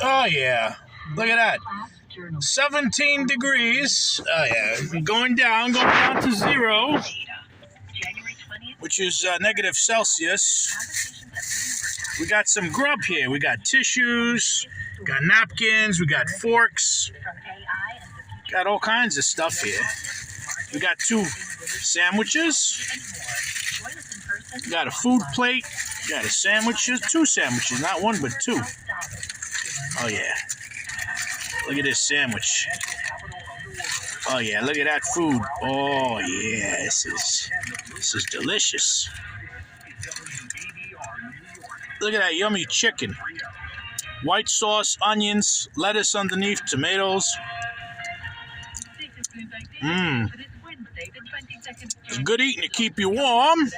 Oh, yeah. Look at that. 17 degrees. Oh, yeah. Going down to 0, which is negative Celsius. We got some grub here. We got tissues, got napkins, we got forks, got all kinds of stuff here. We got 2 sandwiches. We got a food plate. We got a sandwich. 2 sandwiches, not 1 but 2. Oh yeah. Look at this sandwich. Oh yeah, look at that food. Oh yeah, this is delicious. Look at that yummy chicken. White sauce, onions, lettuce underneath, tomatoes. It's good eating to keep you warm.